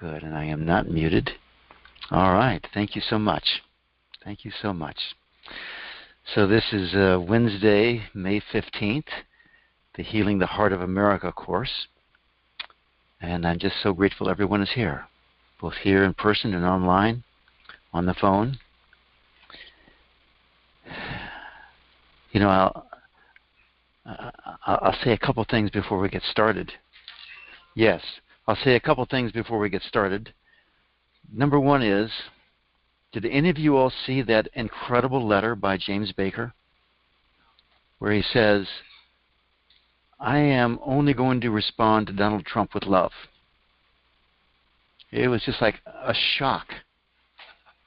Good, and I am not muted. All right, thank you so much. Thank you so much. So this is Wednesday, May 15th, the Healing the Heart of America course. And I'm just so grateful everyone is here, both here in person and online, on the phone. You know, I'll say a couple things before we get started. Yes, I'll say a couple things before we get started. Number one is, did any of you all see that incredible letter by James Baker where he says, I am only going to respond to Donald Trump with love? It was just like a shock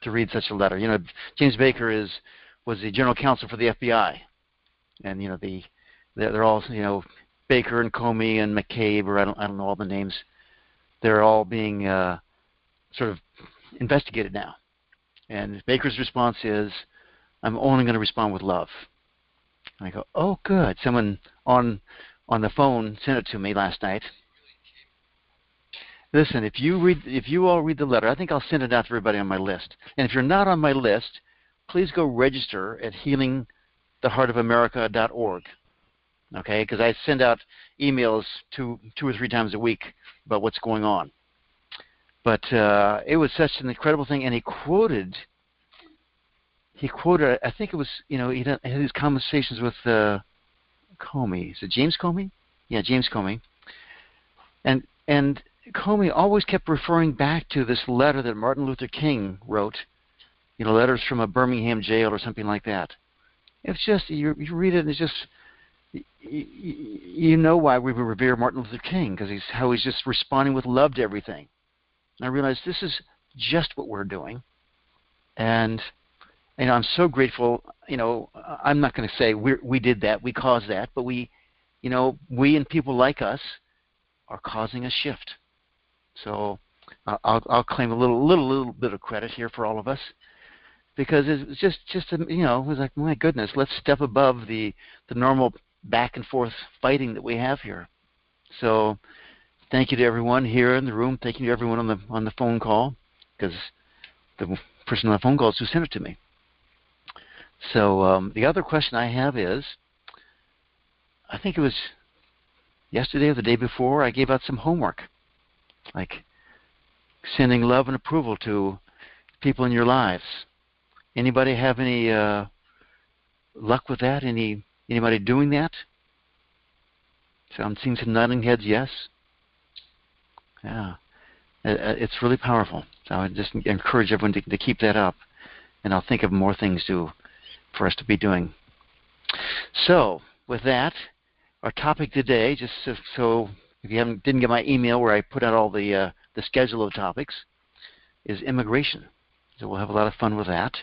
to read such a letter. You know, James Baker was the general counsel for the FBI. And, you know, they're all, you know, Baker and Comey and McCabe, or I don't know all the names. They're all being sort of investigated now. And Baker's response is, I'm only going to respond with love. And I go, oh, good. Someone on the phone sent it to me last night. Listen, if you all read the letter, I think I'll send it out to everybody on my list. And if you're not on my list, please go register at healingtheheartofamerica.org. Okay, because I send out emails two or three times a week about what's going on. But it was such an incredible thing, and he quoted, I think it was, you know, he had these conversations with Comey. Is it James Comey? Yeah, James Comey. And Comey always kept referring back to this letter that Martin Luther King wrote, you know, letters from a Birmingham jail or something like that. It's just, you read it and it's just, you know why we revere Martin Luther King, because he's just responding with love to everything. And I realized this is just what we're doing. And, you know, I'm so grateful. You know, I'm not going to say we did that, we caused that, but we, you know, we and people like us are causing a shift. So I'll claim a little bit of credit here for all of us, because it's just you know, it was like, my goodness, let's step above the normal back and forth fighting that we have here. So thank you to everyone here in the room. Thank you to everyone on the phone call, because the person on the phone call is who sent it to me. So the other question I have is, I think it was yesterday or the day before, I gave out some homework, like sending love and approval to people in your lives. Anybody have any luck with that? Anybody doing that? So I'm seeing some nodding heads, yes. Yeah, it's really powerful. So I just encourage everyone to keep that up, and I'll think of more things for us to be doing. So with that, our topic today, just so if you didn't get my email where I put out all the schedule of topics, is immigration. So we'll have a lot of fun with that,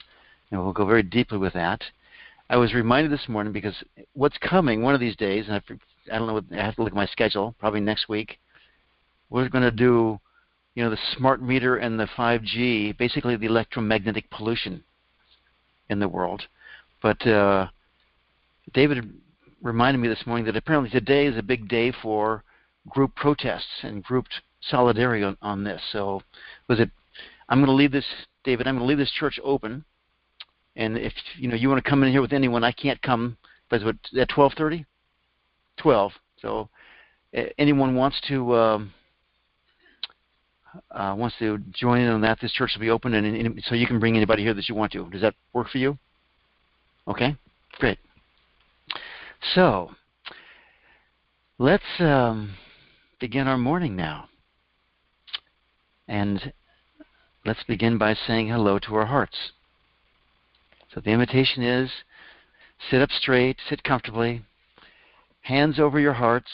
and we'll go very deeply with that. I was reminded this morning, because what's coming one of these days, and I don't know, I have to look at my schedule, probably next week, we're going to do, you know, the smart meter and the 5G, basically the electromagnetic pollution in the world. But David reminded me this morning that apparently today is a big day for group protests and grouped solidarity on this. So I'm going to leave this, David, I'm going to leave this church open. And if you want to come in here with anyone, I can't come. But at 12:30, 12. So anyone wants to join in on that, this church will be open, and so you can bring anybody here that you want to. Does that work for you? Okay, great. So let's begin our morning now, and let's begin by saying hello to our hearts. So the invitation is, sit up straight, sit comfortably, hands over your hearts.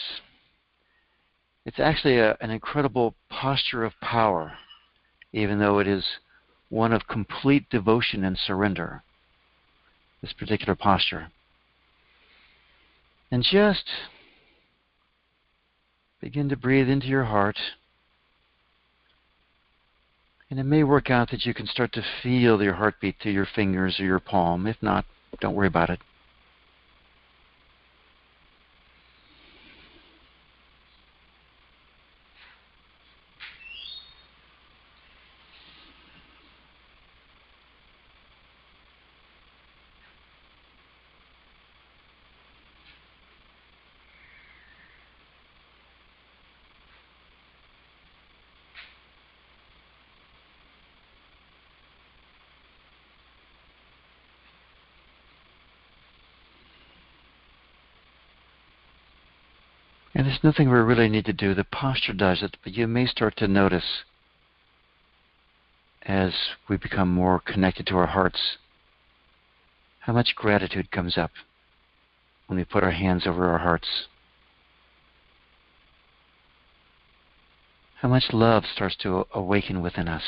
It's actually an incredible posture of power, even though it is one of complete devotion and surrender, this particular posture. And just begin to breathe into your heart. And it may work out that you can start to feel your heartbeat through your fingers or your palm. If not, don't worry about it. And there's nothing we really need to do. The posture does it, but you may start to notice as we become more connected to our hearts how much gratitude comes up when we put our hands over our hearts. How much love starts to awaken within us.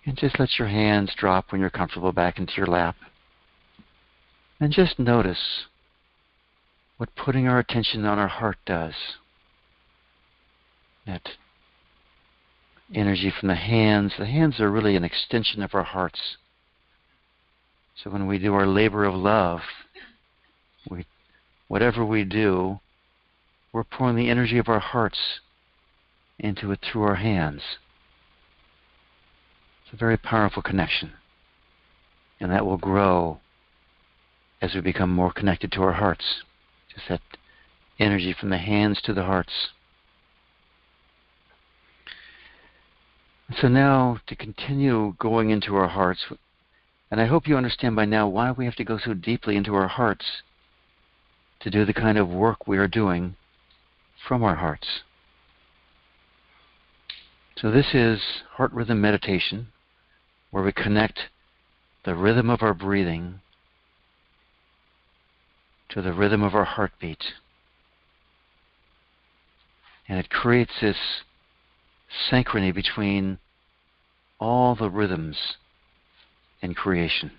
And just let your hands drop when you're comfortable back into your lap. And just notice what putting our attention on our heart does. That energy from the hands are really an extension of our hearts. So when we do our labor of love, whatever we do, we're pouring the energy of our hearts into it through our hands. It's a very powerful connection. And that will grow as we become more connected to our hearts. Just that energy from the hands to the hearts. So now, to continue going into our hearts, and I hope you understand by now why we have to go so deeply into our hearts to do the kind of work we are doing from our hearts. So this is heart rhythm meditation, where we connect the rhythm of our breathing to the rhythm of our heartbeat. And it creates this synchrony between all the rhythms in creation.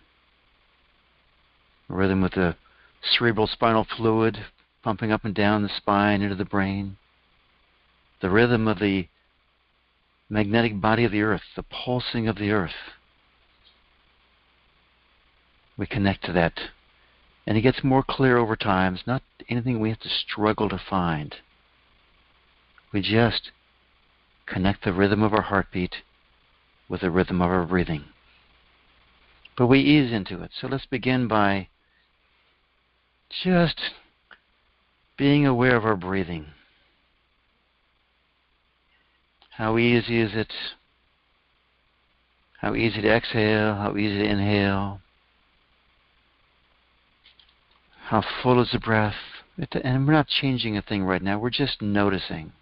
A rhythm with the cerebral spinal fluid pumping up and down the spine into the brain. The rhythm of the magnetic body of the earth, the pulsing of the earth. We connect to that. And it gets more clear over time. It's not anything we have to struggle to find. We just connect the rhythm of our heartbeat with the rhythm of our breathing. But we ease into it. So let's begin by just being aware of our breathing. How easy is it? How easy to exhale? How easy to inhale? How full is the breath? And we're not changing a thing right now. We're just noticing.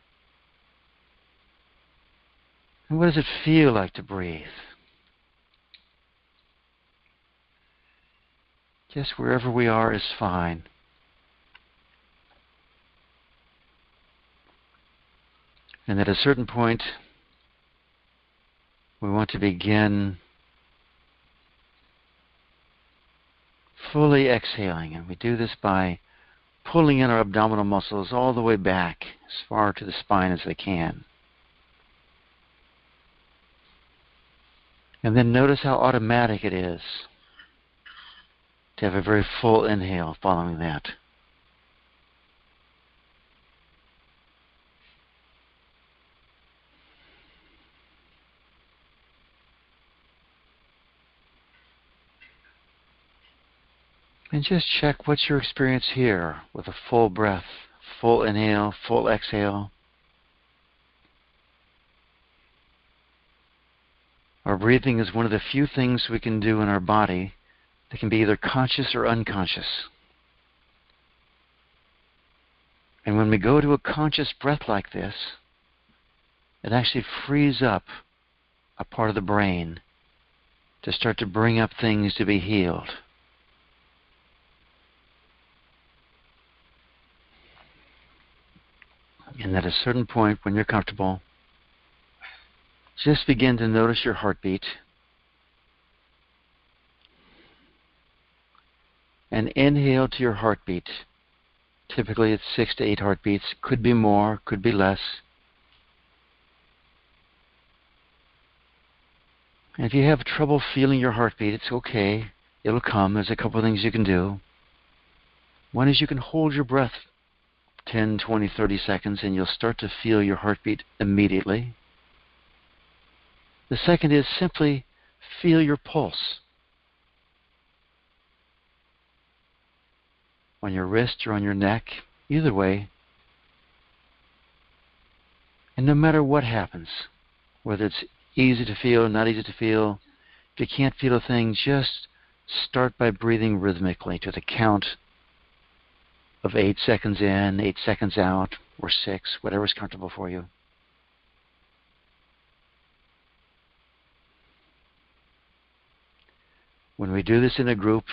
And what does it feel like to breathe? Just wherever we are is fine. And at a certain point, we want to begin fully exhaling. And we do this by pulling in our abdominal muscles all the way back, as far to the spine as they can. And then notice how automatic it is to have a very full inhale following that. And just check what's your experience here with a full breath, full inhale, full exhale. Our breathing is one of the few things we can do in our body that can be either conscious or unconscious. And when we go to a conscious breath like this, it actually frees up a part of the brain to start to bring up things to be healed. And at a certain point, when you're comfortable, just begin to notice your heartbeat. And inhale to your heartbeat. Typically it's 6 to 8 heartbeats. Could be more, could be less. And if you have trouble feeling your heartbeat, it's okay. It'll come. There's a couple of things you can do. One is you can hold your breath 10, 20, 30 seconds and you'll start to feel your heartbeat immediately. The second is simply feel your pulse. on your wrist or on your neck, either way. And no matter what happens, whether it's easy to feel or not easy to feel, if you can't feel a thing, just start by breathing rhythmically to the count of 8 seconds in, 8 seconds out, or 6, whatever's comfortable for you. When we do this in a group,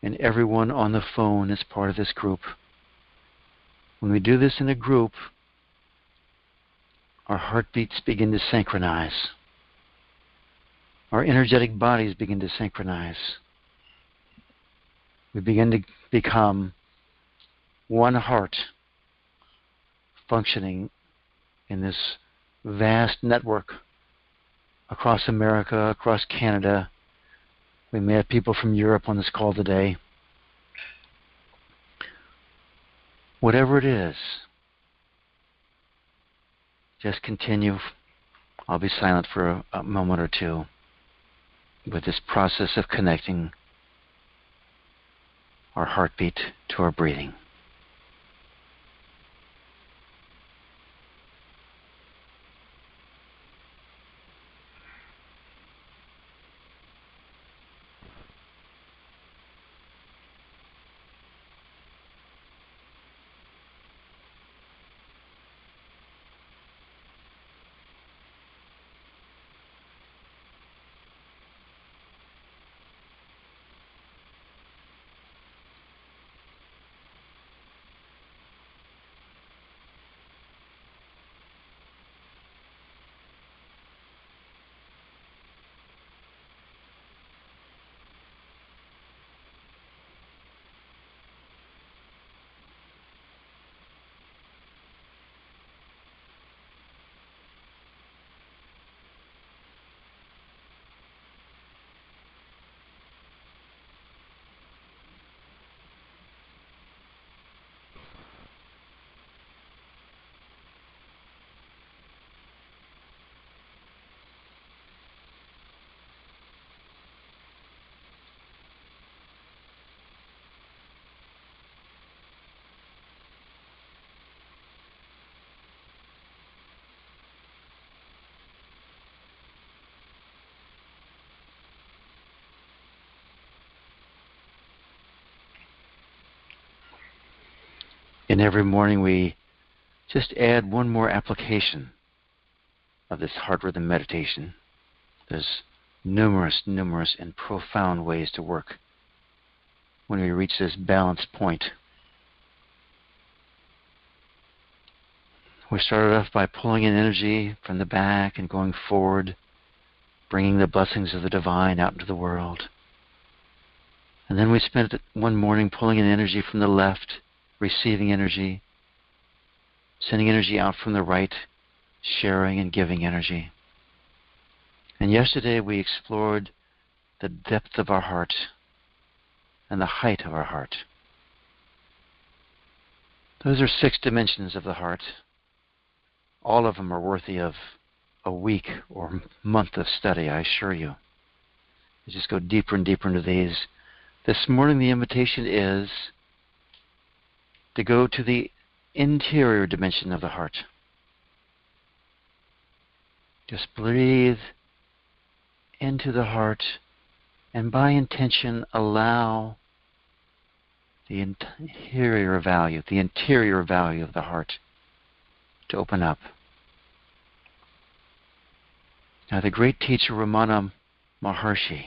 and everyone on the phone is part of this group, when we do this in a group, our heartbeats begin to synchronize. Our energetic bodies begin to synchronize. We begin to become one heart functioning in this vast network across America, across Canada. We may have people from Europe on this call today. Whatever it is, just continue. I'll be silent for a moment or two with this process of connecting our heartbeat to our breathing. And every morning we just add one more application of this heart rhythm meditation. There's numerous and profound ways to work when we reach this balance point. We started off by pulling in energy from the back and going forward, bringing the blessings of the divine out into the world. And then we spent one morning pulling in energy from the left, receiving energy, sending energy out from the right, sharing and giving energy. And yesterday we explored the depth of our heart and the height of our heart. Those are 6 dimensions of the heart. All of them are worthy of a week or month of study, I assure you. We just go deeper and deeper into these. This morning the invitation is to go to the interior dimension of the heart. Just breathe into the heart and by intention allow the interior value of the heart to open up. Now the great teacher Ramana Maharshi,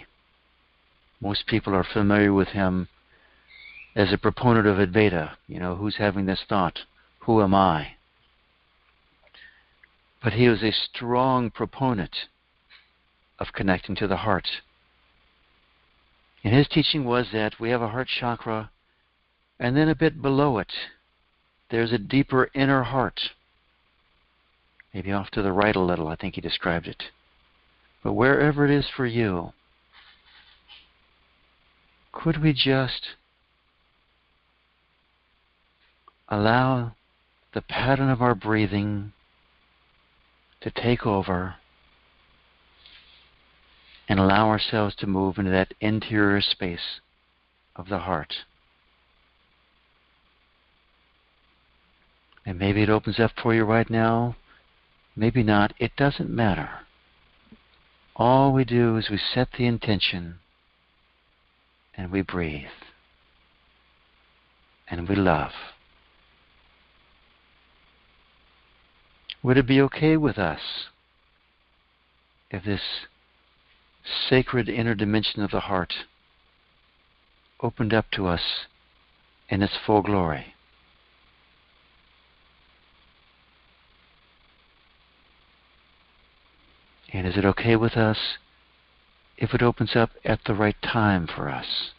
most people are familiar with him as a proponent of Advaita. You know, who's having this thought? Who am I? But he was a strong proponent of connecting to the heart. And his teaching was that we have a heart chakra, and then a bit below it, there's a deeper inner heart. Maybe off to the right a little, I think he described it. But wherever it is for you, could we just allow the pattern of our breathing to take over and allow ourselves to move into that interior space of the heart. And maybe it opens up for you right now, maybe not. It doesn't matter. All we do is we set the intention and we breathe and we love. Would it be okay with us if this sacred inner dimension of the heart opened up to us in its full glory? And is it okay with us if it opens up at the right time for us?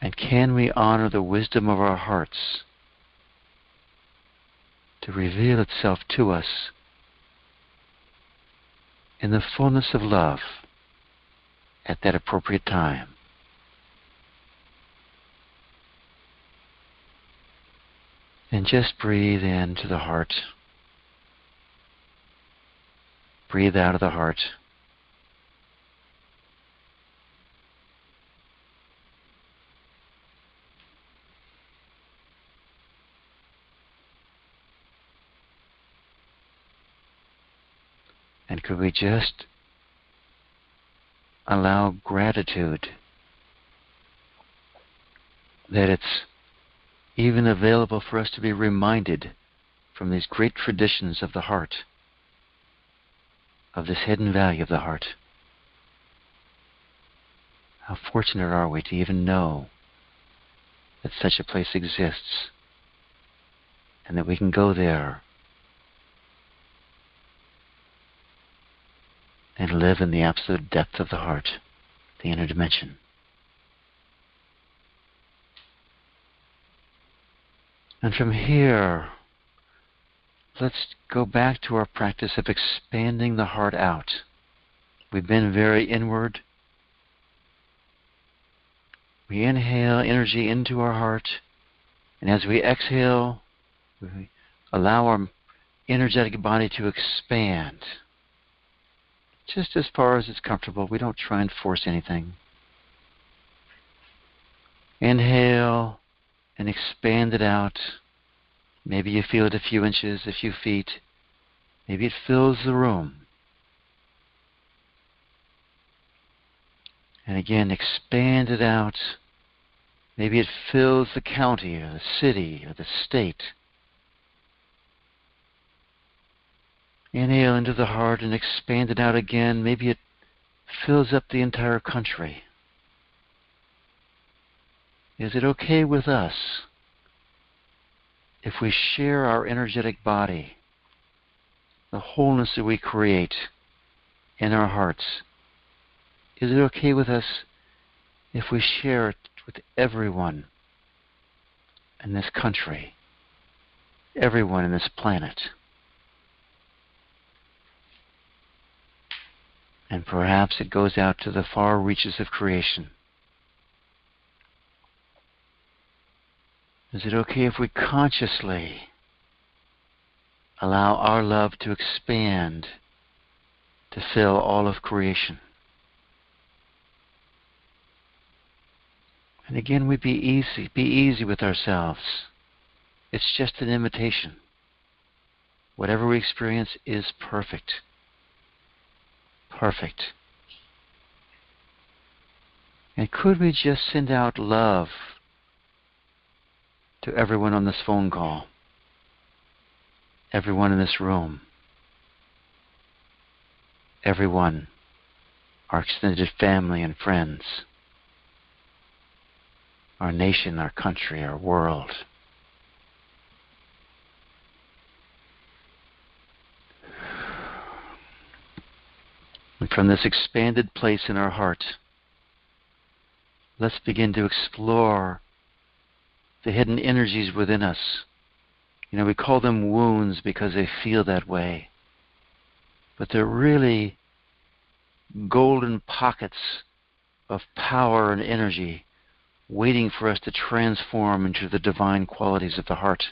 And can we honor the wisdom of our hearts to reveal itself to us in the fullness of love at that appropriate time? And just breathe into the heart. Breathe out of the heart. And could we just allow gratitude that it's even available for us to be reminded from these great traditions of the heart, of this hidden value of the heart. How fortunate are we to even know that such a place exists and that we can go there and live in the absolute depth of the heart, the inner dimension. And from here, let's go back to our practice of expanding the heart out. We've been very inward. We inhale energy into our heart, and as we exhale, we allow our energetic body to expand. Just as far as it's comfortable. We don't try and force anything. Inhale and expand it out. Maybe you feel it a few inches, a few feet. Maybe it fills the room. And again, expand it out. Maybe it fills the county or the city or the state. Inhale into the heart and expand it out again. Maybe it fills up the entire country. Is it okay with us if we share our energetic body, the wholeness that we create in our hearts? Is it okay with us if we share it with everyone in this country, everyone in this planet? And perhaps it goes out to the far reaches of creation. Is it okay if we consciously allow our love to expand to fill all of creation? And again, be easy with ourselves. It's just an imitation. Whatever we experience is perfect. Perfect. And could we just send out love to everyone on this phone call, everyone in this room, everyone, our extended family and friends, our nation, our country, our world? And from this expanded place in our heart, let's begin to explore the hidden energies within us. You know, we call them wounds because they feel that way. But they're really golden pockets of power and energy waiting for us to transform into the divine qualities of the heart.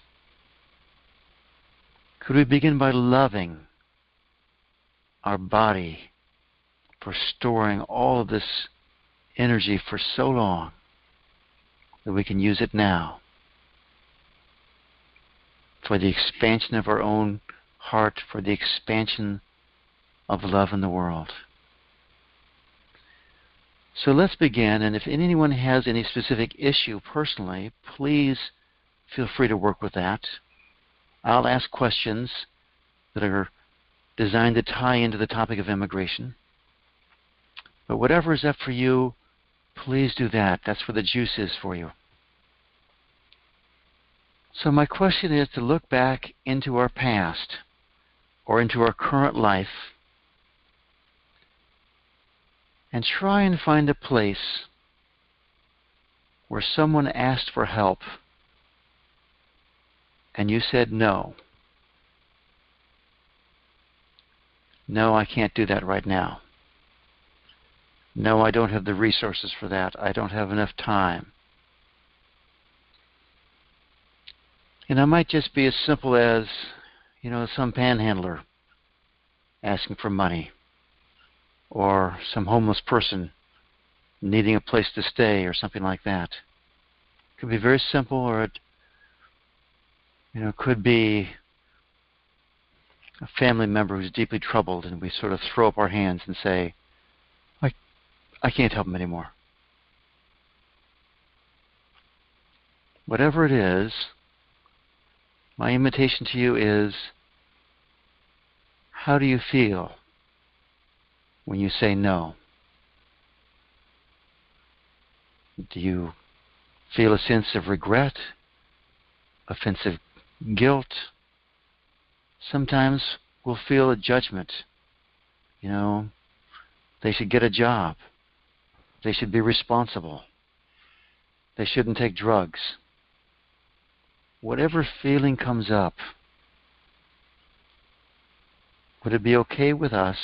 Could we begin by loving our body for storing all of this energy for so long? that we can use it now for the expansion of our own heart, for the expansion of love in the world. So let's begin, and if anyone has any specific issue personally, please feel free to work with that. I'll ask questions that are designed to tie into the topic of immigration. But whatever is up for you, please do that. That's where the juice is for you. So my question is to look back into our past or into our current life and try and find a place where someone asked for help and you said no. No, I can't do that right now. No, I don't have the resources for that. I don't have enough time. And it might just be as simple as, some panhandler asking for money, or some homeless person needing a place to stay, or something like that. It could be very simple, or it could be a family member who's deeply troubled, and we sort of throw up our hands and say, I can't help him anymore. Whatever it is, my invitation to you is, how do you feel when you say no? Do you feel a sense of regret, offensive guilt? Sometimes we'll feel a judgment. They should get a job. They should be responsible. They shouldn't take drugs. Whatever feeling comes up, would it be okay with us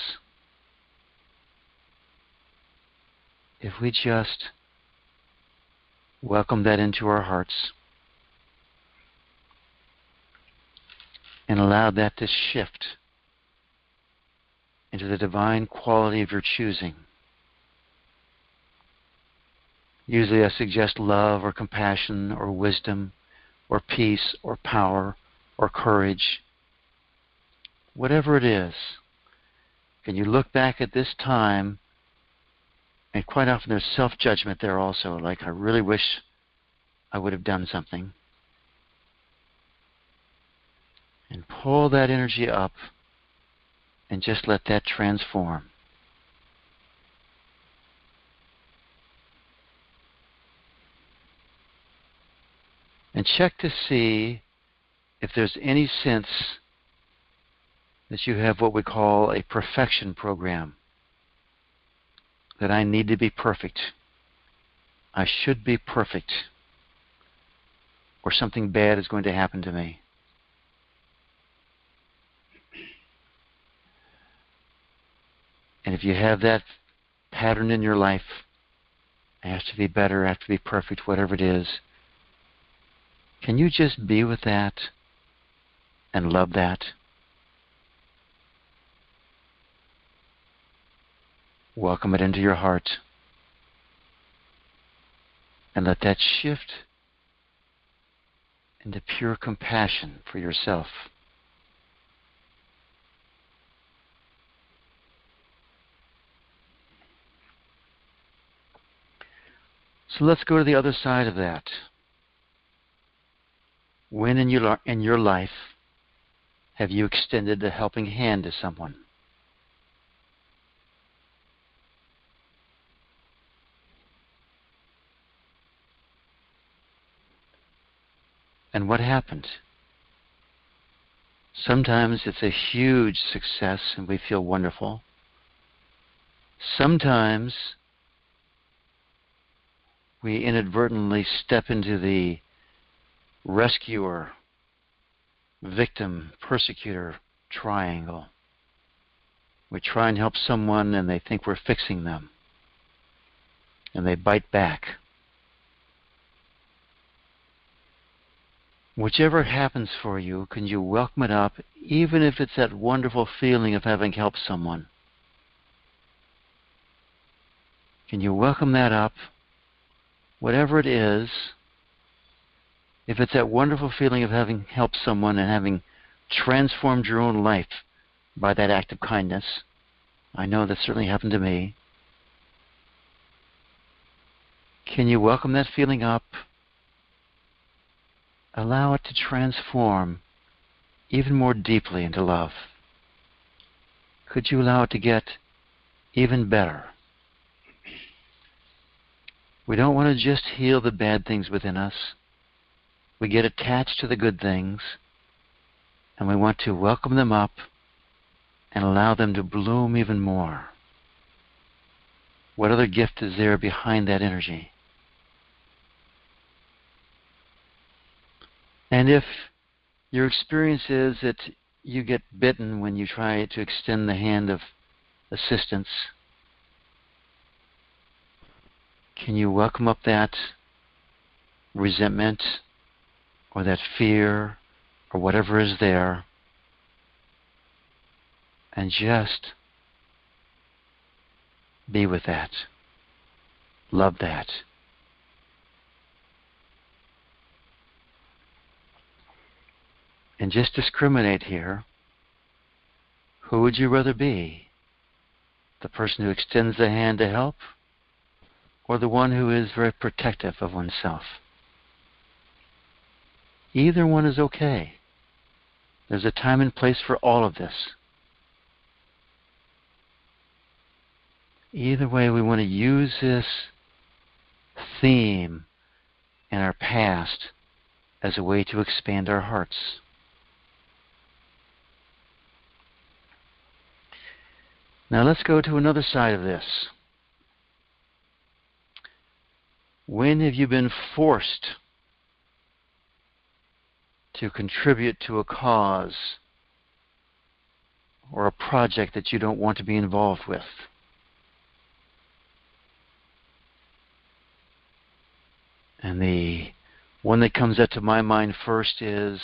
if we just welcome that into our hearts and allow that to shift into the divine quality of your choosing? Usually I suggest love or compassion or wisdom or peace or power or courage. Whatever it is, can you look back at this time, and quite often there's self-judgment there also, like I really wish I would have done something. And pull that energy up and just let that transform. And check to see if there's any sense that you have what we call a perfection program. That I need to be perfect. I should be perfect. Or something bad is going to happen to me. And if you have that pattern in your life, I have to be better, I have to be perfect, whatever it is, can you just be with that and love that? Welcome it into your heart and let that shift into pure compassion for yourself. So let's go to the other side of that. When in your life have you extended a helping hand to someone? And what happened? Sometimes it's a huge success and we feel wonderful. Sometimes we inadvertently step into the rescuer, victim, persecutor triangle. We try and help someone and they think we're fixing them. And they bite back. Whichever happens for you, can you welcome it up, even if it's that wonderful feeling of having helped someone? Can you welcome that up, whatever it is, if it's that wonderful feeling of having helped someone and having transformed your own life by that act of kindness, I know that certainly happened to me, can you welcome that feeling up? Allow it to transform even more deeply into love. Could you allow it to get even better? We don't want to just heal the bad things within us. We get attached to the good things, and we want to welcome them up and allow them to bloom even more. What other gift is there behind that energy? And if your experience is that you get bitten when you try to extend the hand of assistance, can you welcome up that resentment or that fear or whatever is there and just be with that, love that? And just discriminate here. Who would you rather be? The person who extends the hand to help, or the one who is very protective of oneself? Either one is okay. There's a time and place for all of this. Either way, we want to use this theme in our past as a way to expand our hearts. Now let's go to another side of this. When have you been forced to contribute to a cause or a project that you don't want to be involved with? And the one that comes up to my mind first is,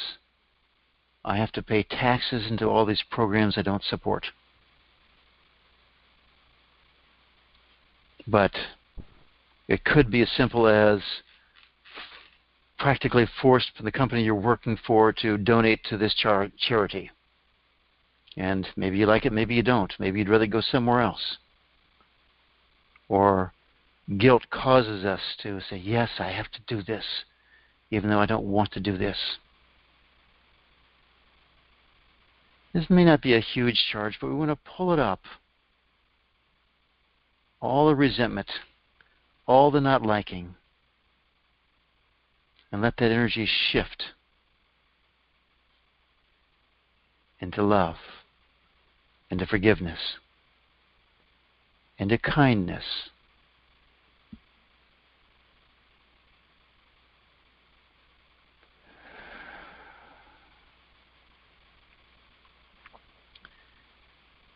I have to pay taxes into all these programs I don't support. But it could be as simple as practically forced for the company you're working for to donate to this charity. And maybe you like it, maybe you don't. Maybe you'd rather go somewhere else. Or guilt causes us to say, yes, I have to do this, even though I don't want to do this. This may not be a huge charge, but we want to pull it up. All the resentment, all the not liking, and let that energy shift into love, into forgiveness, into kindness.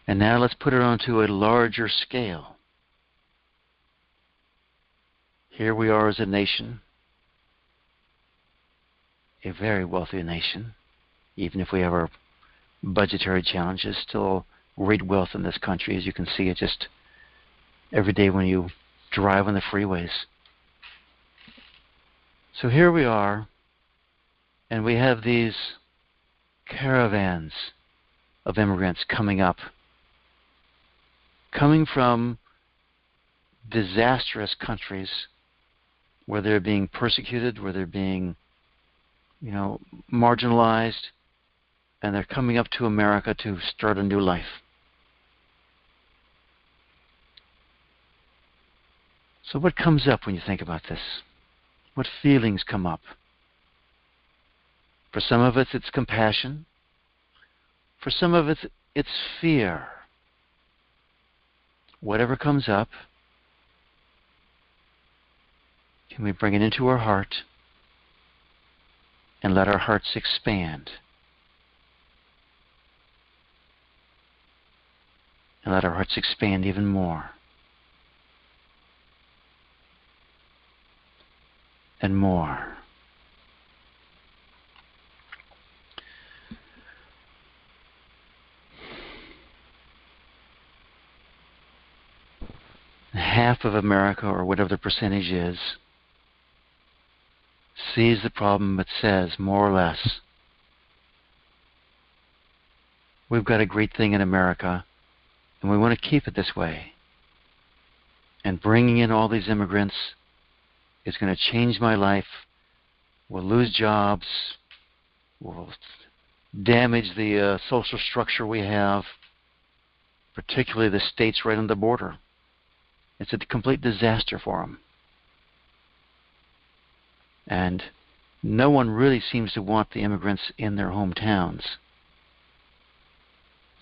And now let's put it onto a larger scale. Here we are as a nation, a very wealthy nation. Even if we have our budgetary challenges, still great wealth in this country, as you can see it just every day when you drive on the freeways. So here we are, and we have these caravans of immigrants coming up, coming from disastrous countries where they're being persecuted, where they're being, marginalized, and they're coming up to America to start a new life. So what comes up when you think about this? What feelings come up? For some of us, it's compassion. For some of us, it's fear. Whatever comes up, can we bring it into our heart and let our hearts expand? And let our hearts expand even more. And more. Half of America, or whatever the percentage is, sees the problem but says, more or less, we've got a great thing in America, and we want to keep it this way. And bringing in all these immigrants is going to change my life. We'll lose jobs. We'll damage the social structure we have, particularly the states right on the border. It's a complete disaster for them. And no one really seems to want the immigrants in their hometowns.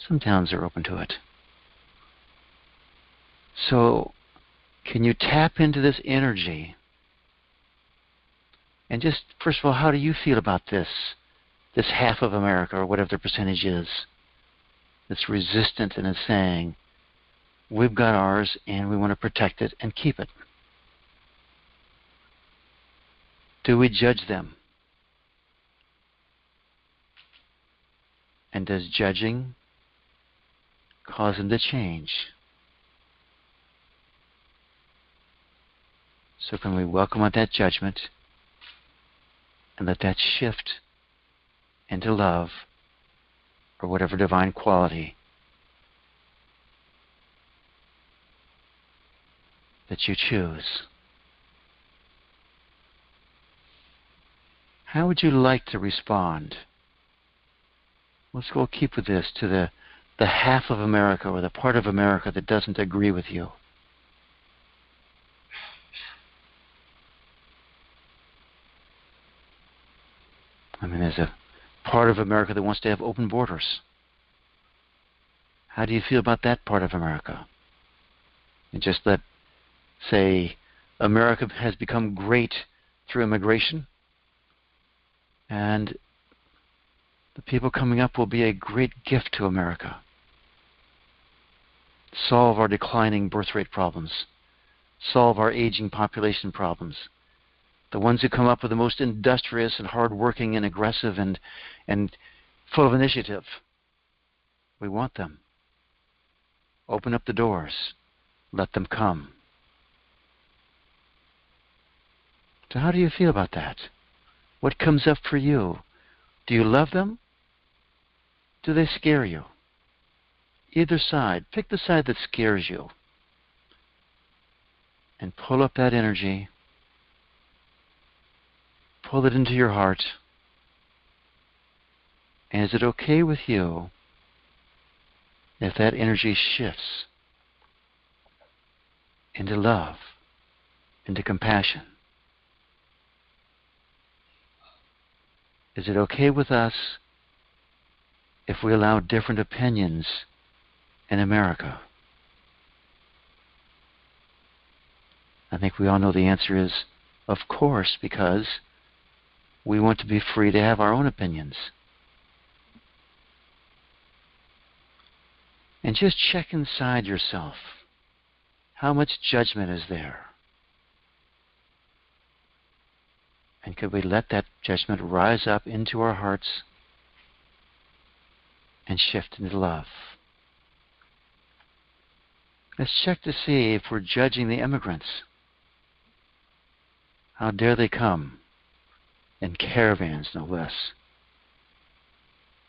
Some towns are open to it. So, can you tap into this energy? And just, first of all, how do you feel about this half of America, or whatever the percentage is, that's resistant and is saying, we've got ours and we want to protect it and keep it? Do we judge them? And does judging cause them to change? So can we welcome out that judgment and let that shift into love, or whatever divine quality that you choose? How would you like to respond? Let's go keep with this to the half of America, or the part of America that doesn't agree with you. I mean, there's a part of America that wants to have open borders. How do you feel about that part of America? And just let, say, America has become great through immigration, and the people coming up will be a great gift to America. Solve our declining birth rate problems. Solve our aging population problems. The ones who come up with the most industrious and hardworking and aggressive and full of initiative. We want them. Open up the doors. Let them come. So how do you feel about that? What comes up for you? Do you love them? Do they scare you? Either side. Pick the side that scares you. And pull up that energy. Pull it into your heart. And is it okay with you if that energy shifts into love, into compassion? Is it okay with us if we allow different opinions in America? I think we all know the answer is, of course, because we want to be free to have our own opinions. And just check inside yourself. How much judgment is there? And could we let that judgment rise up into our hearts and shift into love? Let's check to see if we're judging the immigrants. How dare they come, in caravans no less,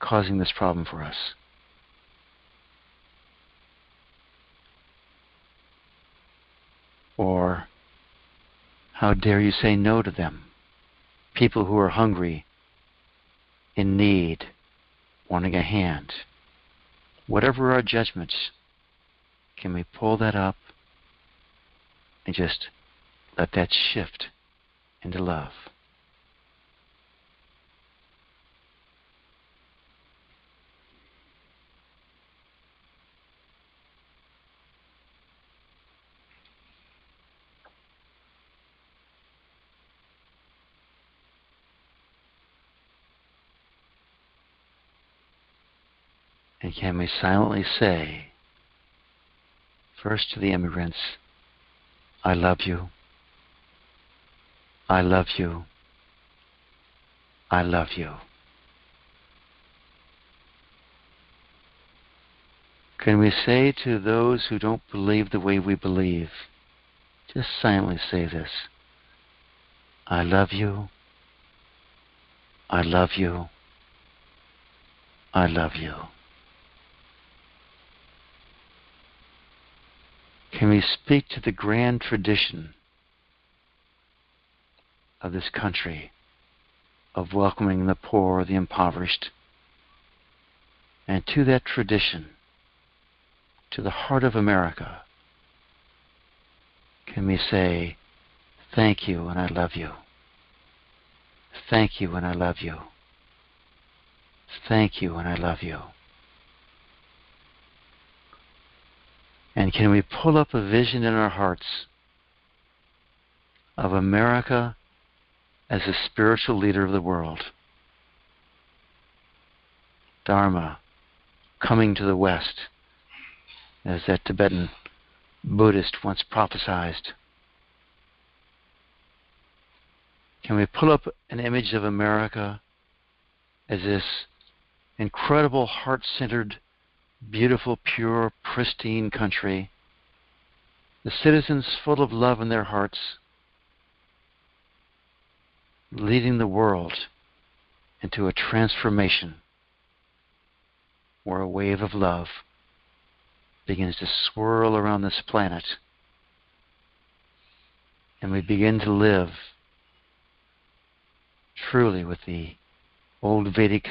causing this problem for us? Or how dare you say no to them? People who are hungry, in need, wanting a hand. Whatever our judgments, can we pull that up and just let that shift into love? And can we silently say, first to the immigrants, I love you, I love you, I love you. Can we say to those who don't believe the way we believe, just silently say this, I love you, I love you. I love you. Can we speak to the grand tradition of this country of welcoming the poor, the impoverished, and to that tradition, to the heart of America, can we say, thank you and I love you. Thank you and I love you. Thank you and I love you. And can we pull up a vision in our hearts of America as a spiritual leader of the world? Dharma coming to the West, as that Tibetan Buddhist once prophesied. Can we pull up an image of America as this incredible, heart-centered, beautiful, pure, pristine country, the citizens full of love in their hearts, leading the world into a transformation where a wave of love begins to swirl around this planet, and we begin to live truly with the old Vedic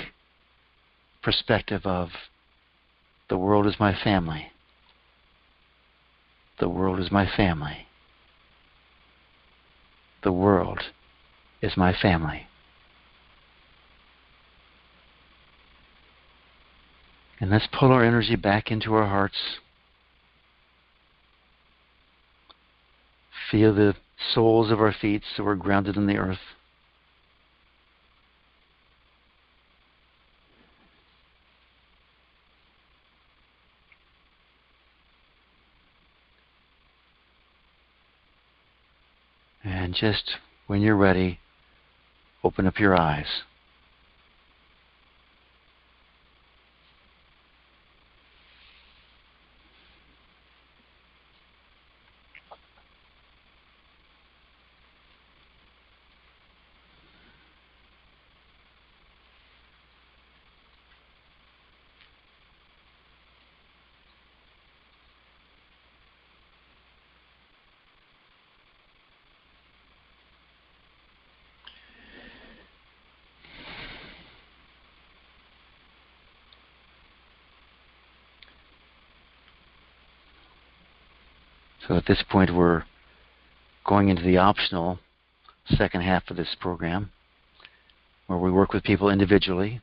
perspective of the world is my family. The world is my family. The world is my family. And let's pull our energy back into our hearts. Feel the soles of our feet so we're grounded in the earth. And just when you're ready, open up your eyes. So at this point, we're going into the optional second half of this program, where we work with people individually.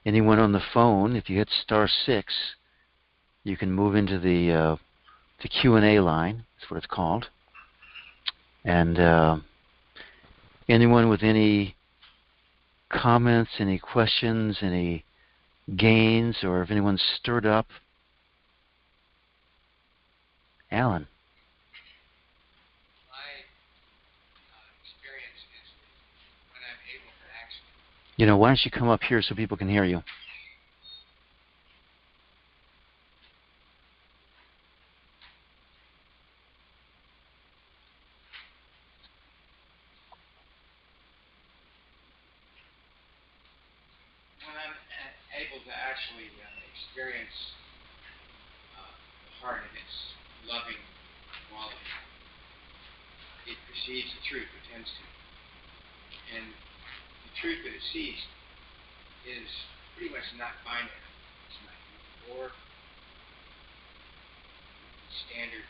Anyone on the phone, if you hit *6, you can move into the Q&A line. That's what it's called. And anyone with any comments, any questions, any gains, or if anyone's stirred up. Alan. My experience is when I'm able to actually... You know, why don't you come up here so people can hear you? When I'm able to actually experience the heart in its loving quality, it perceives the truth, it tends to. And the truth that it sees is pretty much not binary. It's not or standard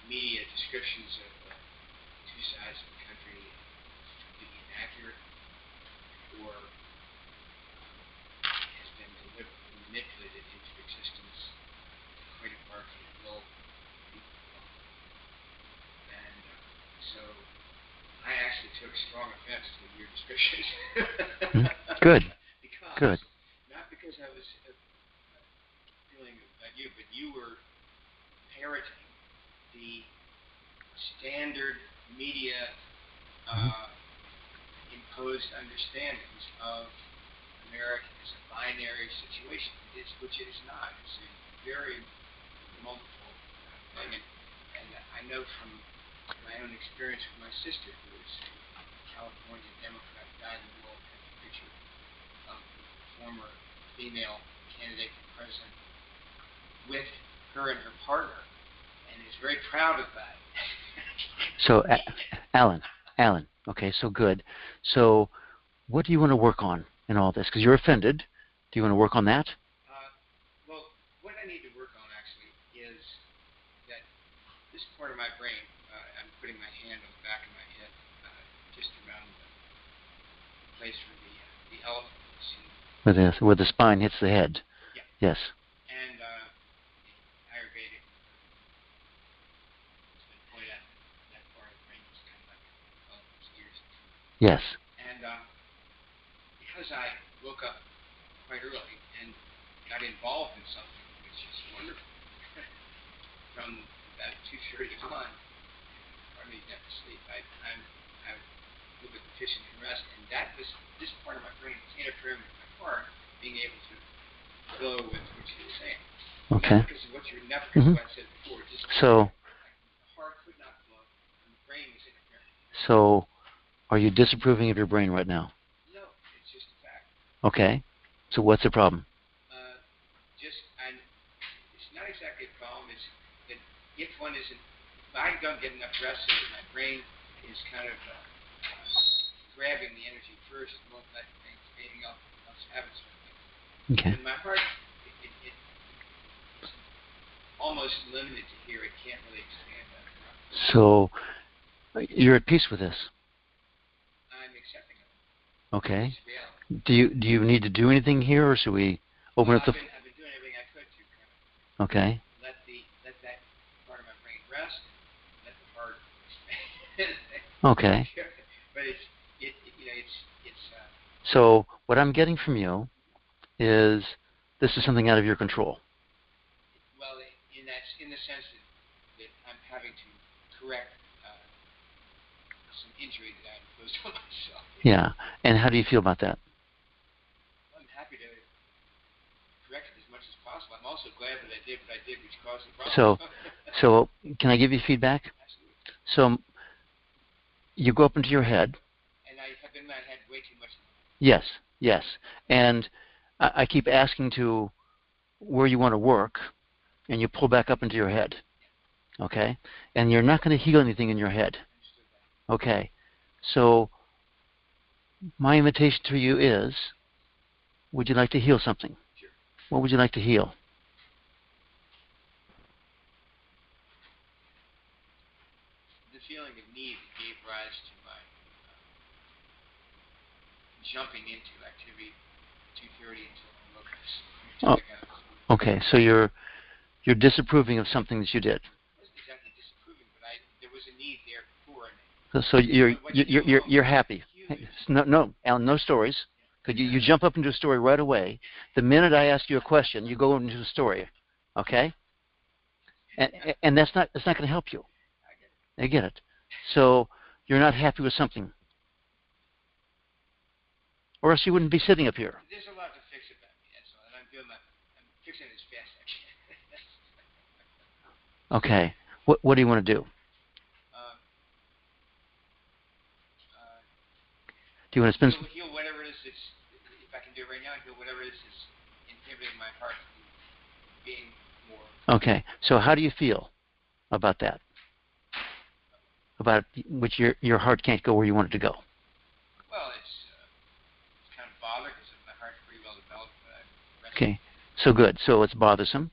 media descriptions of two sides of the country completely inaccurate or has been deliberately manipulated into existence quite apart from the will of people. And so I actually took strong offense to your description. Good. Because, Good. not because I was feeling about you, but you were parroting the standard media imposed understandings of America as a binary situation, which it is not. It's a very multiple thing. And I know from my own experience with my sister, who is a California Democrat guy in the middle has a picture of the former female candidate for president with her and her partner, and is very proud of that. So, Alan, okay, so good. So, what do you want to work on in all this? Because you're offended. Do you want to work on that? Well, what I need to work on actually is that this part of my brain, I'm putting my hand on the back of my head, just around the place where the elephant is seen. Where the spine hits the head. Yeah. Yes. And Ayurvedic, it's been pointed out that part of the brain is kind of like elephant's ears. Yes. And because I woke up quite early and got involved in something which is wonderful, from about 2:30 on, hardly got to sleep. I a little bit deficient in rest, and that this part of my brain is interfering with my heart being able to flow with what you're saying. Okay. Not because of what you're never, what I said before. Just so, the heart could not flow, and the brain was interfering. So, are you disapproving of your brain right now? No, it's just a fact. Okay. So what's the problem? It's not exactly a problem. It's that if I don't get enough rest, so that my brain is kind of grabbing the energy first and won't let things, anything else happen. Okay. And my heart, it's almost limited to here. It can't really expand that. So, you're at peace with this? I'm accepting it. Okay. It's reality. Do you need to do anything here, or should we open up the? I've been doing everything I could to kind of Okay. let that part of my brain rest, and let the heart expand. Okay. But it's So what I'm getting from you is this is something out of your control. well, in the sense that I'm having to correct some injury that I imposed on myself. Yeah. And how do you feel about that? I'm happy to correct it as much as possible. I'm also glad that I did what I did, which caused the problem. So can I give you feedback? Absolutely. So you go up into your head. And I have in my head way too much. Yes. And I keep asking to where you want to work, and you pull back up into your head. Okay? And you're not going to heal anything in your head. Okay. So my invitation to you is, would you like to heal something? Sure. What would you like to heal? The feeling of need that gave rise to my jumping into activity 2:30 until I woke up. Okay, so you're disapproving of something that you did. I wasn't exactly disapproving, but there was a need there before. So you're happy. No, Alan, no stories. Because you jump up into a story right away. The minute I ask you a question, you go into a story. Okay? And that's not going to help you. I get it. So you're not happy with something. Or else you wouldn't be sitting up here. There's a lot to fix about me, that's all. And I'm fixing it as fast as I can. Okay. What do you want to do? Do you want to spend heal whatever it is that's, if I can do it right now, heal whatever it is that's inhibiting my heart from being more. Okay. So how do you feel about that? About which your heart can't go where you want it to go? Well, it's kind of bothered because my heart's pretty well developed. Okay. So good. So it's bothersome.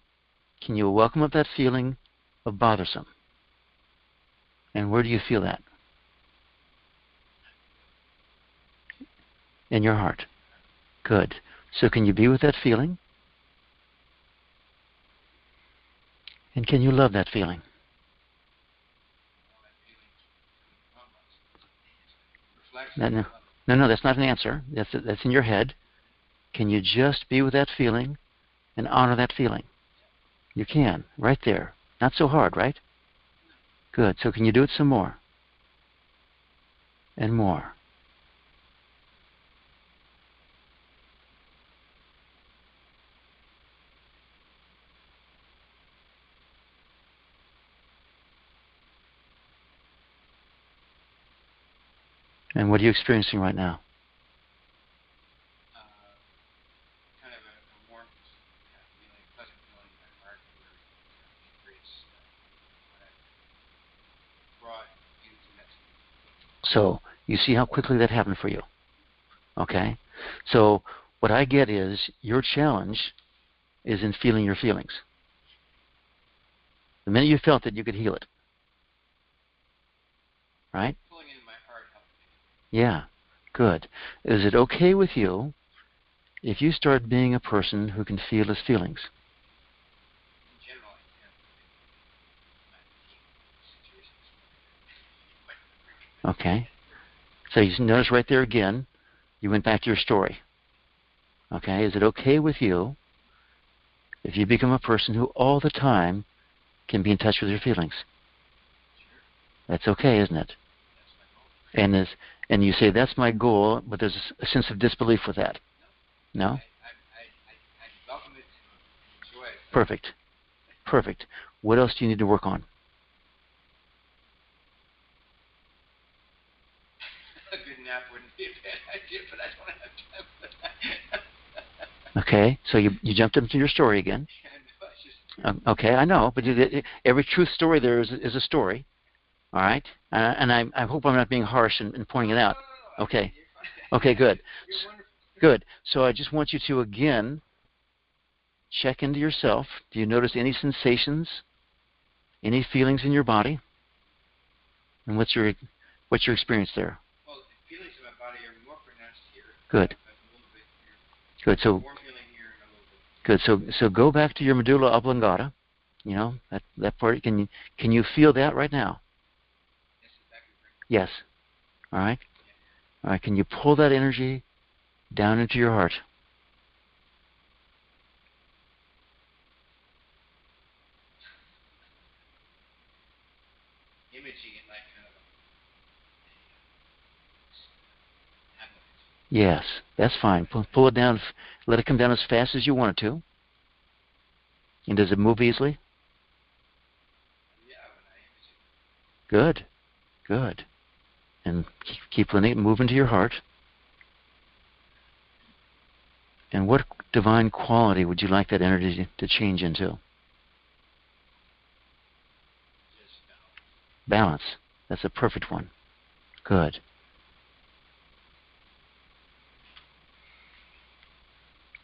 Can you welcome up that feeling of bothersome? And where do you feel that? In your heart. Good. So can you be with that feeling? And can you love that feeling? No, that's not an answer. That's in your head. Can you just be with that feeling and honor that feeling? You can, right there. Not so hard, right? Good. So can you do it some more? And more. And what are you experiencing right now? So you see how quickly that happened for you. Okay? So what I get is your challenge is in feeling your feelings. The minute you felt it, you could heal it. Right? Pulling in my heart helped me. Yeah. Good. Is it okay with you if you start being a person who can feel his feelings? In general, I can. Okay. So you notice right there again, you went back to your story. Okay. Is it okay with you if you become a person who all the time can be in touch with your feelings? Sure. That's okay, isn't it? That's my goal. And you say that's my goal, but there's a sense of disbelief with that. No? I welcome it and enjoy it. Perfect. Perfect. What else do you need to work on? A good nap wouldn't be a bad idea, but I don't have time for that. Okay, so you jumped into your story again. Okay, I know, but every truth story there is a story. All right? And I hope I'm not being harsh in pointing it out. No. Okay. Okay, good. You're wonderful. Good. So I just want you to, again, check into yourself. Do you notice any sensations, any feelings in your body? And what's your experience there? Well, the feelings in my body are more pronounced here. Good. But a little bit here. Good. So More feeling here and a little bit. good. So go back to your medulla oblongata. You know, that part. Can you feel that right now? Yes, exactly right. Yes. All right. All right. Can you pull that energy down into your heart? Imaging it like kind of a Yes, that's fine. Pull it down. Let it come down as fast as you want it to. And does it move easily? Yeah, when I image it. Good. Good. And keep letting it move into your heart. And what divine quality would you like that energy to change into? Just Balance. That's a perfect one. Good.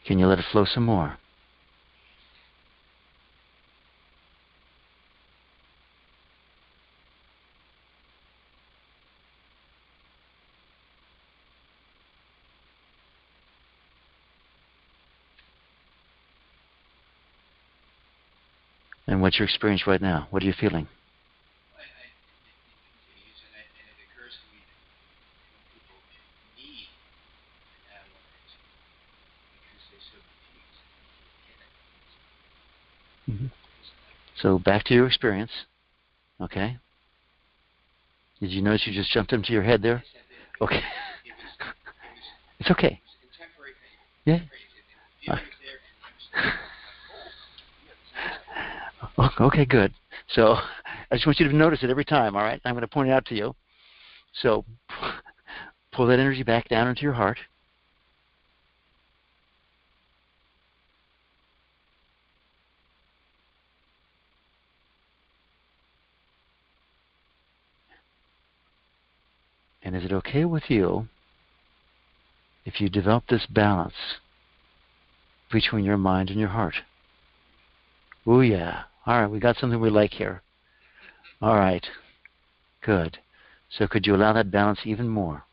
Can you let it flow some more? And what's your experience right now? What are you feeling? it continues, and it occurs to me that people need to analyze because they're so confused. So back to your experience. Okay. Did you notice you just jumped into your head there? Yes, I did. Okay. It It's okay. was a contemporary thing. Yeah. The feeling was there, and it was Okay, good. So I just want you to notice it every time, all right? I'm going to point it out to you. So pull that energy back down into your heart. And is it okay with you if you develop this balance between your mind and your heart? Ooh, yeah. All right, we got something we like here. All right. Good. So could you allow that balance even more?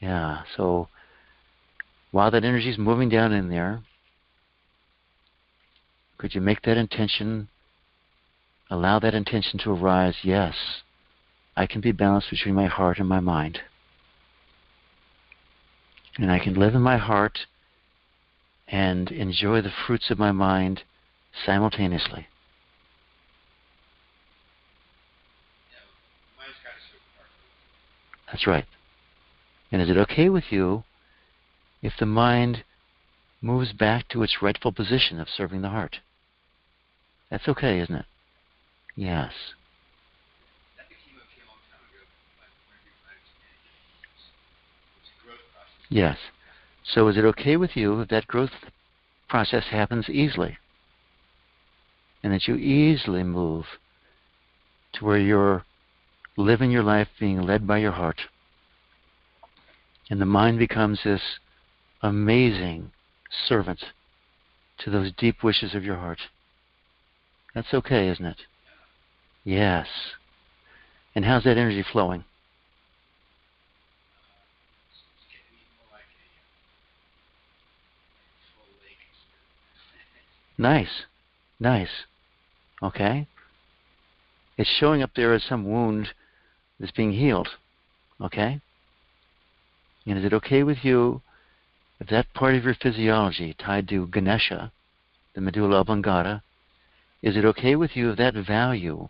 Yeah. So while that energy is moving down in there, could you make that intention, allow that intention to arise? Yes, I can be balanced between my heart and my mind. And I can live in my heart and enjoy the fruits of my mind simultaneously. mine's got a certain part. That's right. And is it okay with you if the mind moves back to its rightful position of serving the heart? That's okay, isn't it? Yes. That became okay a long time ago. But when I understand it's a growth process. Yes. So is it okay with you if that growth process happens easily? And that you easily move to where you're living your life being led by your heart. And the mind becomes this amazing servant to those deep wishes of your heart. That's okay, isn't it? Yes. And how's that energy flowing? It's getting more like a full lake. Nice. Nice. Okay. It's showing up there as some wound that's being healed. Okay? And is it okay with you if that part of your physiology tied to Ganesha, the medulla oblongata, is it okay with you if that value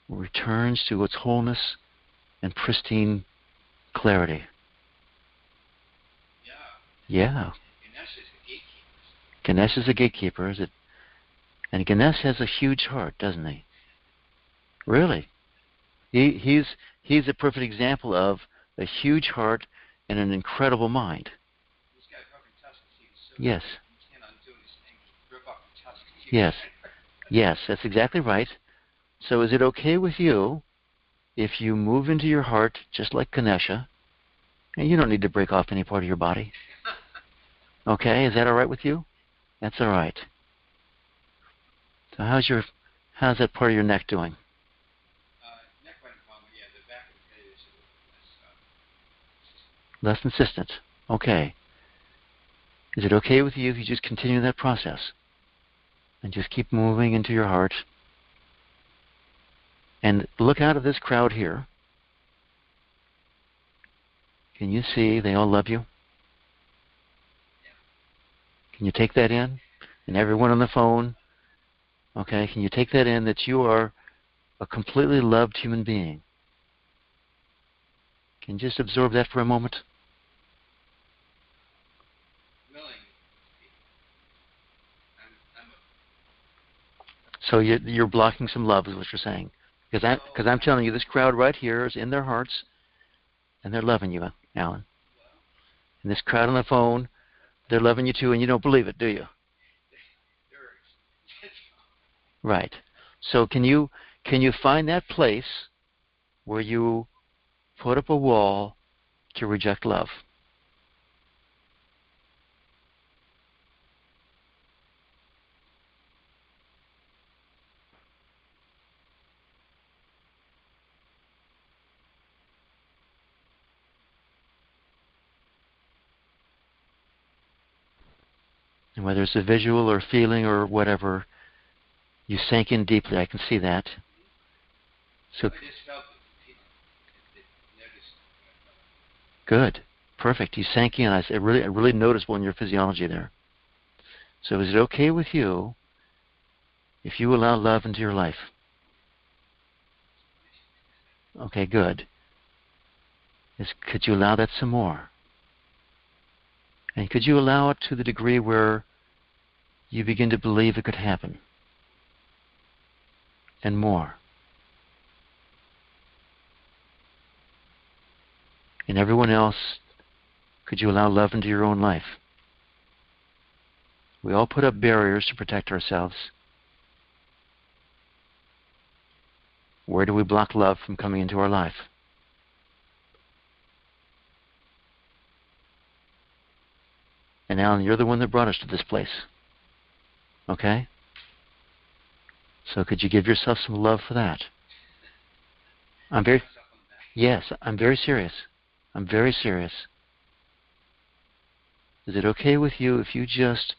returns to its wholeness and pristine clarity? Yeah. Ganesh is the gatekeeper. Ganesh is a gatekeeper, is it? And Ganesh has a huge heart, doesn't he? Really? He's a perfect example of a huge heart and an incredible mind. He's got a broken tusk. Yes. He can't undo his thing. He broke off the tusk. Yes. Yes, that's exactly right. So is it okay with you if you move into your heart just like Ganesha, and you don't need to break off any part of your body? Okay, is that all right with you? That's all right. So how's that part of your neck doing? Neck went wrong. Yeah, the back of the head is a little less Less insistent. Okay. Is it okay with you if you just continue that process and just keep moving into your heart and look out of this crowd here? Can you see they all love you? Can you take that in? And everyone on the phone, okay, can you take that in that you are a completely loved human being? Can you just absorb that for a moment? willing. So you're blocking some love is what you're saying. Because I'm telling you, this crowd right here is in their hearts, and they're loving you, Alan. And this crowd on the phone, they're loving you too, and you don't believe it, do you? Right. So can you find that place where you put up a wall to reject love? And whether it's a visual or feeling or whatever, you sank in deeply. I can see that. So I just felt it noticed. good, perfect. You sank in. I really noticeable in your physiology there. So is it okay with you if you allow love into your life? Okay, good. Could you allow that some more? And could you allow it to the degree where you begin to believe it could happen? And more. And everyone else, could you allow love into your own life? We all put up barriers to protect ourselves. Where do we block love from coming into our life? And Alan, you're the one that brought us to this place. Okay? So could you give yourself some love for that? Yes, I'm very serious. I'm very serious. Is it okay with you if you just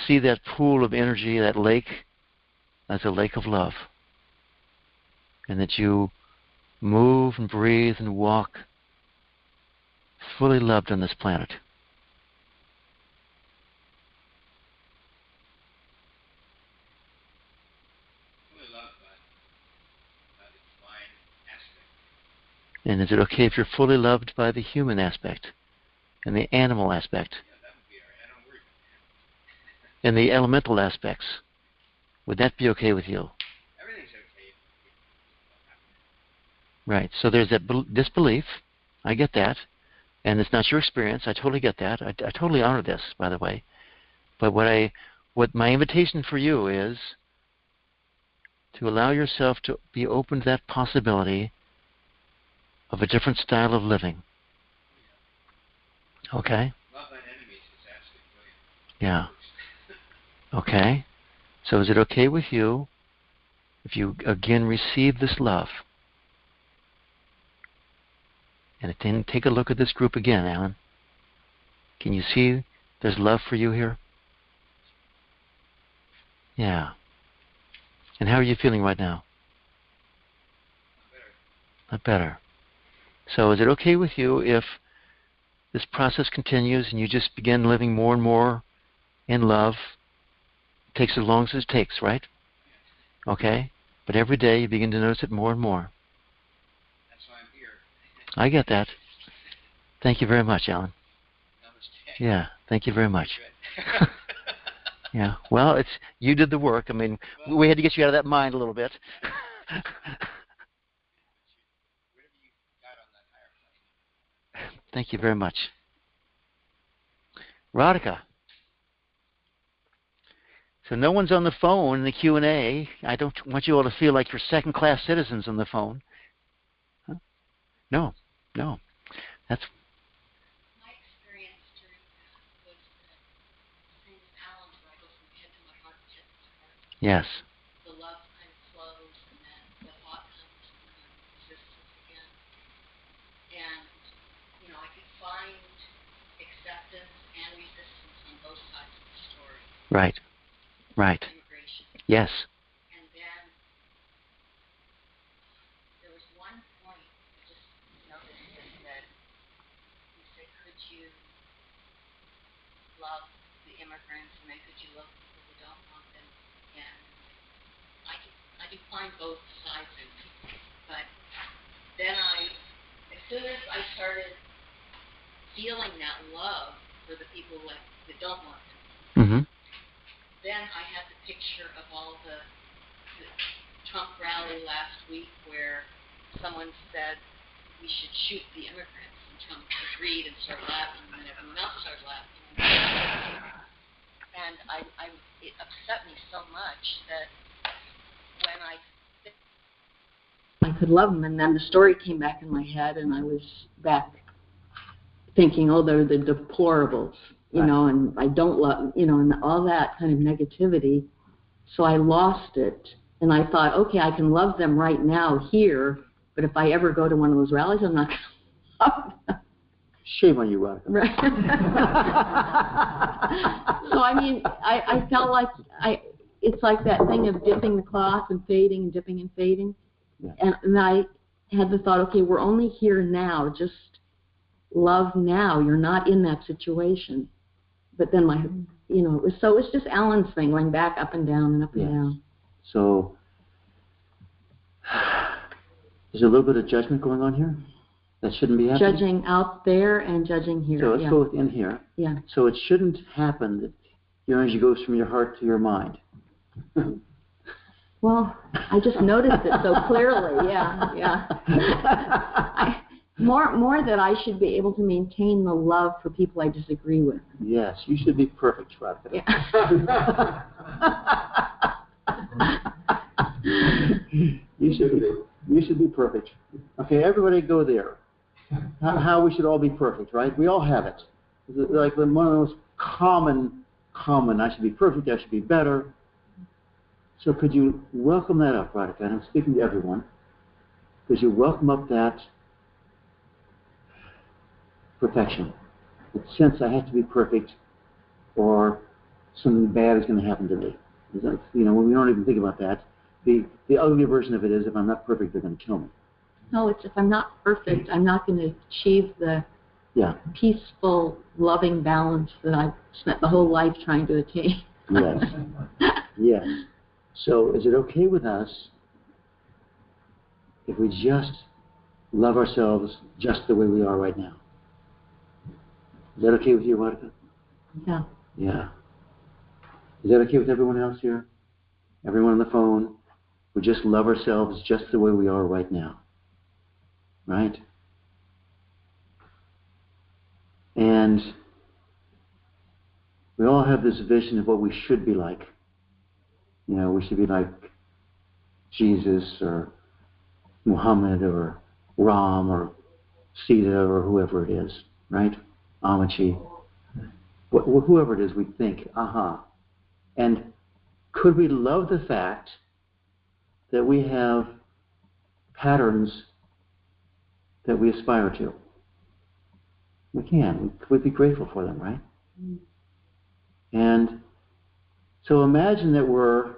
see that pool of energy, that lake, as a lake of love? And that you move and breathe and walk fully loved on this planet. And is it okay if you're fully loved by the human aspect and the animal aspect and the elemental aspects? Would that be okay with you? Everything's okay. Right. So there's that disbelief. I get that. And it's not your experience. I totally get that. I totally honor this, by the way. But what my invitation for you is to allow yourself to be open to that possibility of a different style of living. Okay? Love thine enemies is absolutely brilliant. Yeah. Okay? So is it okay with you if you again receive this love? And then take a look at this group again, Alan. Can you see there's love for you here? Yeah. And how are you feeling right now? Not better. So is it okay with you if this process continues and you just begin living more and more in love? It takes as long as it takes, right? Okay? But every day you begin to notice it more and more. That's why I'm here. I get that. Thank you very much, Alan. Namaste. Yeah, thank you very much. Good. Yeah, well, you did the work. I mean, we had to get you out of that mind a little bit. Whatever you got on that higher plane. Thank you very much. Radhika. So no one's on the phone in the Q&A. I don't want you all to feel like you're second-class citizens on the phone. Huh? No. That's My experience during that was that same as Alan's, where I go from head to my heart, head to my heart. yes. The love kind of flows, and then the thought comes, and then resistance again. And, I could find acceptance and resistance on both sides of the story. Right. Immigration. Yes. And then there was one point I just noticed that you said, could you love the immigrants, and then could you love people who don't want them? And I could find both sides of it. But then as soon as I started feeling that love for the people that don't want them, Mm-hmm. then I had the picture of all the Trump rally last week where someone said we should shoot the immigrants, and Trump agreed and started laughing, and then everyone else started laughing. And it upset me so much that when I could love them, and then the story came back in my head, and I was back thinking, oh, they're the deplorables, and I don't love, and all that kind of negativity. So I lost it, and I thought, okay, I can love them right now here, but if I ever go to one of those rallies, I'm not going to love them. Shame on you, Radhika. Right. So, I felt like it's like that thing of dipping the cloth and fading and dipping and fading. Yeah. And I had the thought, okay, we're only here now, just love now. You're not in that situation. But then it's just Alan's thing, going back up and down and up and down. So there's a little bit of judgment going on here that shouldn't be happening. Judging out there and judging here. So let's go in here. Yeah. So it shouldn't happen that your energy goes from your heart to your mind. Well, I just noticed it so clearly. Yeah. More that I should be able to maintain the love for people I disagree with. Yes, you should be perfect, Radhika. Yeah. You should be perfect. Okay, everybody go there. How we should all be perfect, right? We all have it. It's like one of the most common, I should be perfect, I should be better. So could you welcome that up, Radhika? And I'm speaking to everyone. Could you welcome up that perfection? The sense I have to be perfect or something bad is going to happen to me. When we don't even think about that. The ugly version of it is, if I'm not perfect, they're going to kill me. No, it's if I'm not perfect, I'm not going to achieve the peaceful, loving balance that I've spent the whole life trying to attain. Yes. Yes. So is it okay with us if we just love ourselves just the way we are right now? Is that okay with you, Radhika? Yeah. Yeah. Is that okay with everyone else here? Everyone on the phone? We just love ourselves just the way we are right now. Right? And we all have this vision of what we should be like. We should be like Jesus or Muhammad or Ram or Sita or whoever it is, right? Amachi. Whoever it is, we think, And could we love the fact that we have patterns that we aspire to? We can. We'd be grateful for them, right? And so imagine that we're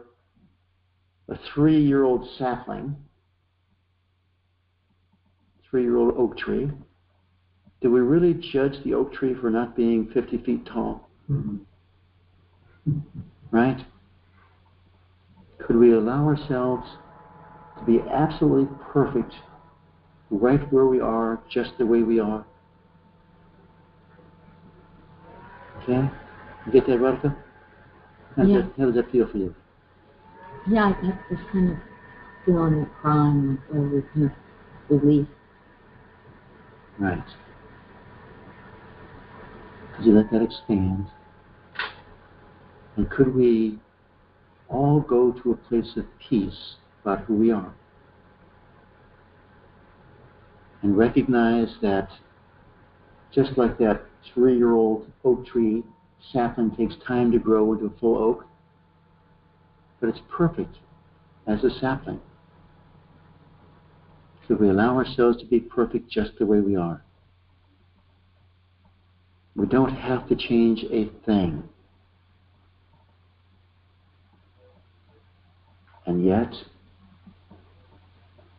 a 3-year-old sapling, 3-year-old oak tree. Do we really judge the oak tree for not being 50 feet tall? Right? Could we allow ourselves to be absolutely perfect right where we are, just the way we are? Okay? You get that, Radhika? How does that feel for you? Yeah, I got this kind of feeling of crying, like kind of relief. Right. Could you let that expand? And could we all go to a place of peace about who we are? And recognize that just like that 3-year-old oak tree sapling takes time to grow into a full oak, but it's perfect as a sapling. So we allow ourselves to be perfect just the way we are. We don't have to change a thing. And yet,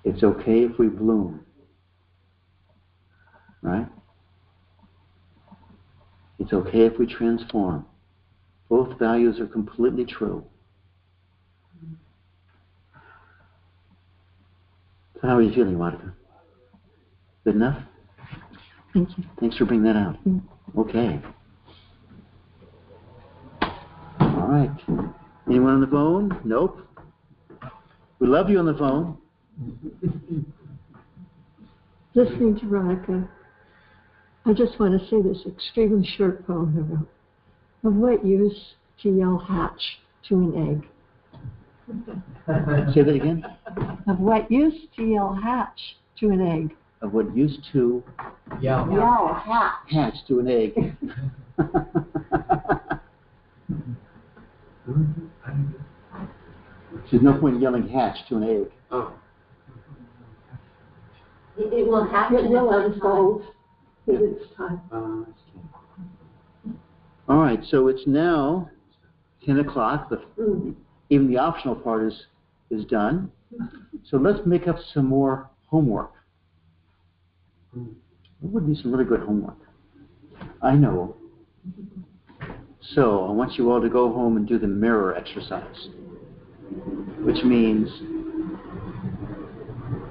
it's okay if we bloom. Right? It's okay if we transform. Both values are completely true. So how are you feeling, Monica? Good enough? Thank you. Thanks for bringing that out. Okay. All right. Anyone on the phone? Nope. We love you on the phone. Listening to Radhika, I just want to say this extremely short poem I wrote. Of what use to yell hatch to an egg? Say that again. Of what use to yell hatch to an egg? Of what used to Yell, hatch to an egg. There's no point in yelling hatch to an egg. Oh. It will happen. It will unfold in its time. All right, so it's now 10 o'clock. Even the optional part is done. So let's make up some more homework. What would be some really good homework? I know. So I want you all to go home and do the mirror exercise, which means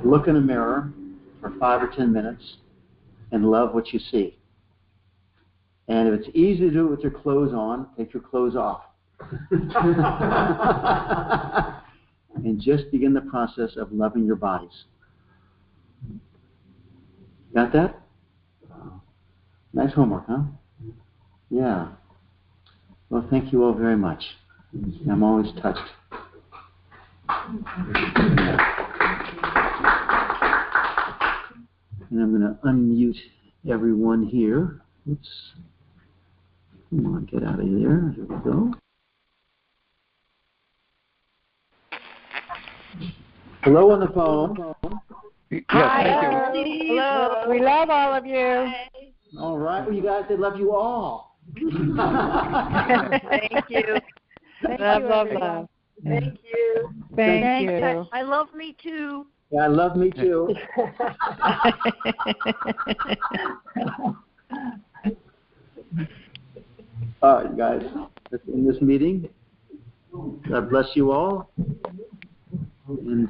look in a mirror for 5 or 10 minutes and love what you see. And if it's easy to do it with your clothes on, take your clothes off. And just begin the process of loving your bodies. Got that? Nice homework, huh? Yeah. Well, thank you all very much. I'm always touched. And I'm going to unmute everyone here. Oops. Come on, get out of there. There we go. Hello on the phone. Yes, Hi, thank you. hello. We love all of you. All right. Well, you guys, they love you all. Thank you. Love. Thank you. Thank you. I love me too. Yeah, I love me too. All right, guys. Let's end this meeting. God bless you all. And